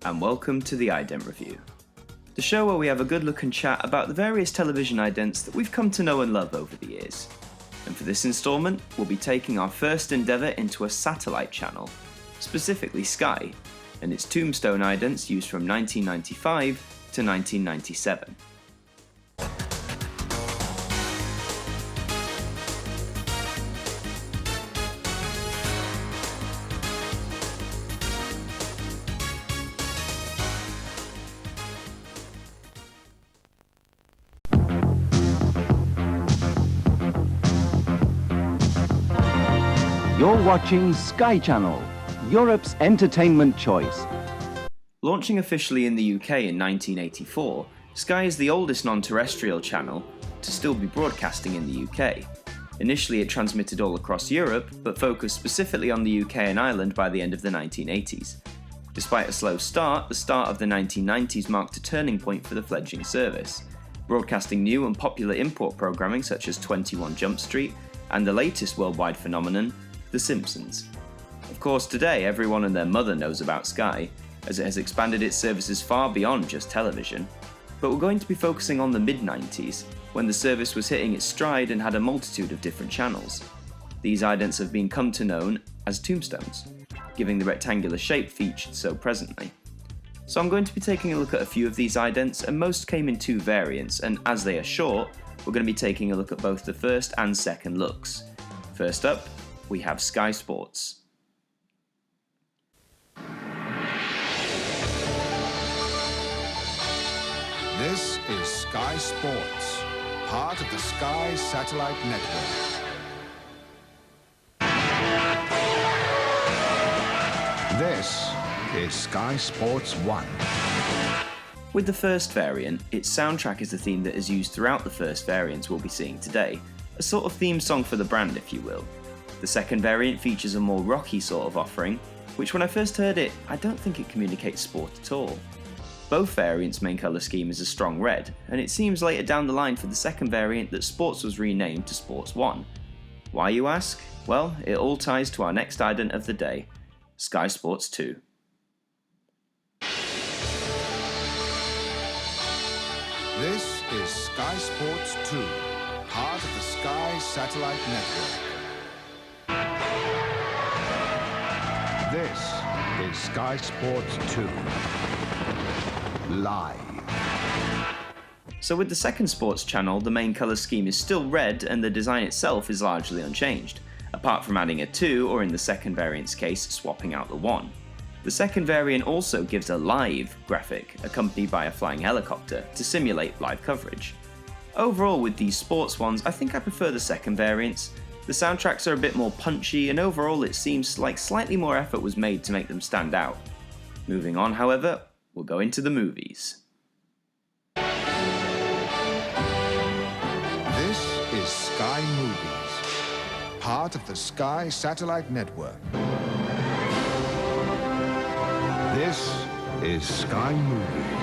and welcome to the Ident Review, the show where we have a good look and chat about the various television idents that we've come to know and love over the years. And for this instalment, we'll be taking our first endeavour into a satellite channel, specifically Sky, and its Tombstone Idents used from 1995 to 1997. You're watching Sky Channel, Europe's entertainment choice. Launching officially in the UK in 1984, Sky is the oldest non-terrestrial channel to still be broadcasting in the UK. Initially it transmitted all across Europe, but focused specifically on the UK and Ireland by the end of the 1980s. Despite a slow start, the start of the 1990s marked a turning point for the fledgling service, broadcasting new and popular import programming such as 21 Jump Street and the latest worldwide phenomenon, The Simpsons. Of course, today everyone and their mother knows about Sky, as it has expanded its services far beyond just television. But we're going to be focusing on the mid-90s, when the service was hitting its stride and had a multitude of different channels. These idents have been come to known as tombstones, giving the rectangular shape featured so presently. So I'm going to be taking a look at a few of these idents, and most came in two variants, and as they are short, we're going to be taking a look at both the first and second looks. First up, we have Sky Sports. This is Sky Sports, part of the Sky Satellite Network. This is Sky Sports 1. With the first variant, its soundtrack is the theme that is used throughout the first variants we'll be seeing today, a sort of theme song for the brand if you will. The second variant features a more rocky sort of offering, which when I first heard it, I don't think it communicates sport at all. Both variants' main colour scheme is a strong red, and it seems later down the line for the second variant that Sports was renamed to Sports 1. Why, you ask? Well, it all ties to our next ident of the day, Sky Sports 2. This is Sky Sports 2, part of the Sky Satellite Network. This is Sky Sports 2, live. So with the second sports channel, the main colour scheme is still red and the design itself is largely unchanged, apart from adding a 2 or in the second variant's case, swapping out the 1. The second variant also gives a live graphic accompanied by a flying helicopter to simulate live coverage. Overall with these sports ones, I think I prefer the second variants. The soundtracks are a bit more punchy and overall it seems like slightly more effort was made to make them stand out. Moving on, however, we'll go into the movies. This is Sky Movies, part of the Sky Satellite Network. This is Sky Movies.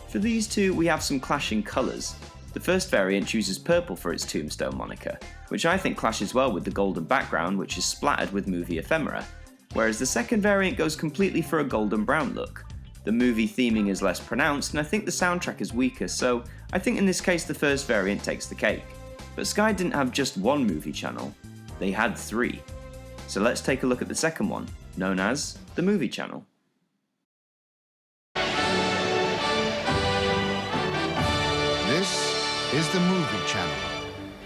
For these two, we have some clashing colours. The first variant chooses purple for its Tombstone moniker, which I think clashes well with the golden background which is splattered with movie ephemera, whereas the second variant goes completely for a golden brown look. The movie theming is less pronounced and I think the soundtrack is weaker, so I think in this case the first variant takes the cake. But Sky didn't have just one movie channel, they had 3. So let's take a look at the second one, known as the Movie Channel. This is the Movie Channel,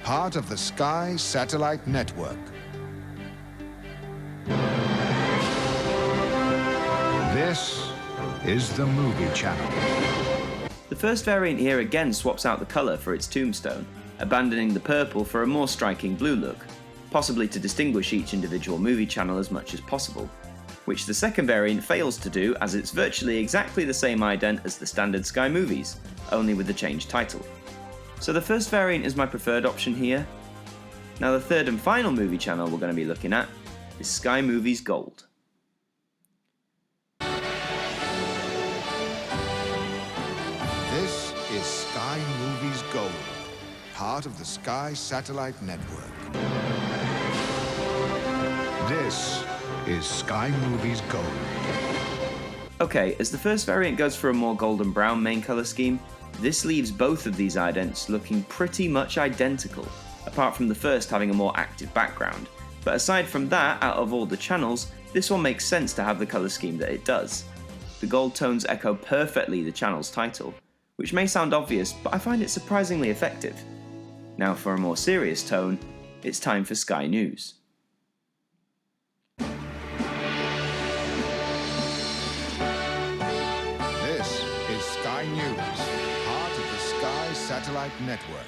part of the Sky Satellite Network. This is the Movie Channel. The first variant here again swaps out the colour for its Tombstone, abandoning the purple for a more striking blue look, possibly to distinguish each individual movie channel as much as possible, which the second variant fails to do as it's virtually exactly the same ident as the standard Sky Movies, only with the changed title. So the first variant is my preferred option here. Now the third and final movie channel we're going to be looking at is Sky Movies Gold. This is Sky Movies Gold, part of the Sky Satellite Network. This is Sky Movies Gold. Okay, as the first variant goes for a more golden brown main colour scheme, this leaves both of these idents looking pretty much identical, apart from the first having a more active background. But aside from that, out of all the channels, this one makes sense to have the colour scheme that it does. The gold tones echo perfectly the channel's title, which may sound obvious, but I find it surprisingly effective. Now for a more serious tone, it's time for Sky News. This is Sky News, part of the Sky Satellite Network.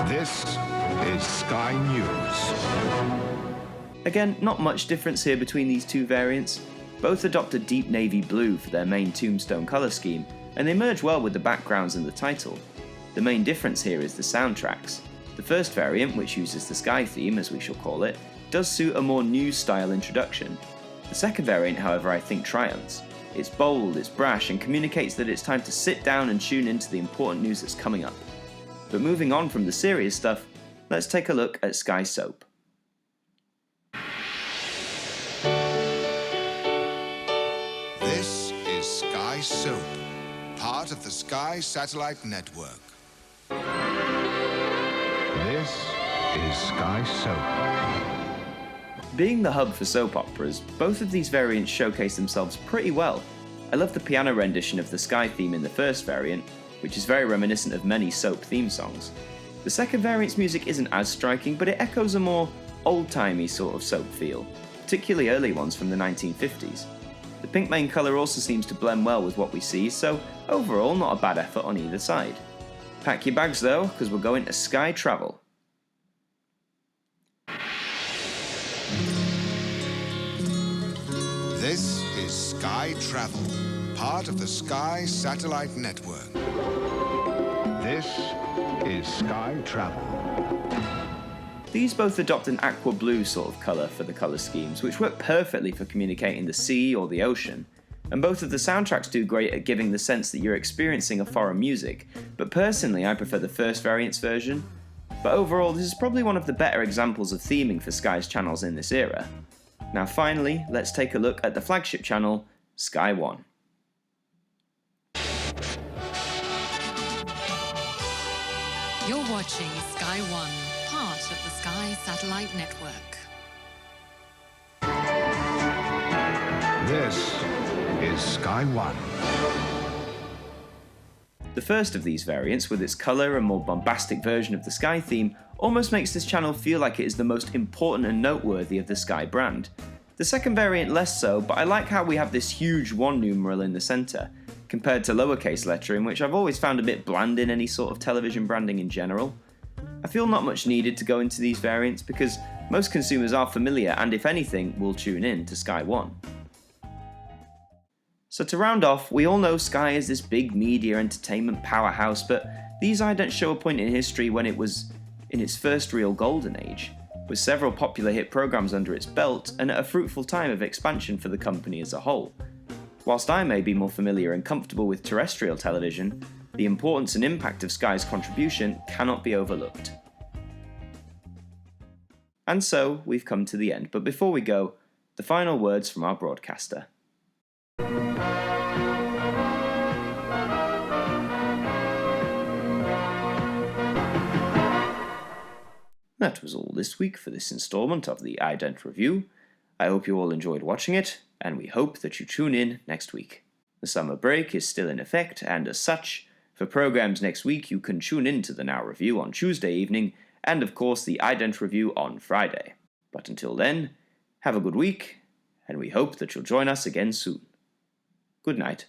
This is Sky News. Again, not much difference here between these two variants. Both adopt a deep navy blue for their main Tombstone colour scheme, and they merge well with the backgrounds and the title. The main difference here is the soundtracks. The first variant, which uses the Sky theme, as we shall call it, does suit a more news-style introduction. The second variant, however, I think triumphs. It's bold, it's brash, and communicates that it's time to sit down and tune into the important news that's coming up. But moving on from the serious stuff, let's take a look at Sky Soap. This is Sky Soap, part of the Sky Satellite Network. This is Sky Soap. Being the hub for soap operas, both of these variants showcase themselves pretty well. I love the piano rendition of the Sky theme in the first variant, which is very reminiscent of many soap theme songs. The second variant's music isn't as striking, but it echoes a more old-timey sort of soap feel, particularly early ones from the 1950s. The pink main colour also seems to blend well with what we see, so overall not a bad effort on either side. Pack your bags though, because we're going to Sky Travel. This is Sky Travel, part of the Sky Satellite Network. This is Sky Travel. These both adopt an aqua blue sort of colour for the colour schemes, which work perfectly for communicating the sea or the ocean. And both of the soundtracks do great at giving the sense that you're experiencing a foreign music, but personally I prefer the first variant's version. But overall, this is probably one of the better examples of theming for Sky's channels in this era. Now finally, let's take a look at the flagship channel, Sky One. You're watching Sky One, part of the Sky Satellite Network. This is Sky One. The first of these variants, with its colour and more bombastic version of the Sky theme, almost makes this channel feel like it is the most important and noteworthy of the Sky brand. The second variant less so, but I like how we have this huge 1 numeral in the centre, compared to lowercase lettering, which I've always found a bit bland in any sort of television branding in general. I feel not much needed to go into these variants because most consumers are familiar and, if anything, will tune in to Sky One. So to round off, we all know Sky is this big media entertainment powerhouse, but these idents show a point in history when it was in its first real golden age, with several popular hit programs under its belt and at a fruitful time of expansion for the company as a whole. Whilst I may be more familiar and comfortable with terrestrial television, the importance and impact of Sky's contribution cannot be overlooked. And so, we've come to the end, but before we go, the final words from our broadcaster. That was all this week for this instalment of the Ident Review. I hope you all enjoyed watching it, and we hope that you tune in next week. The summer break is still in effect, and as such, for programs next week you can tune in to the Now Review on Tuesday evening, and of course the Ident Review on Friday. But until then, have a good week, and we hope that you'll join us again soon. Good night.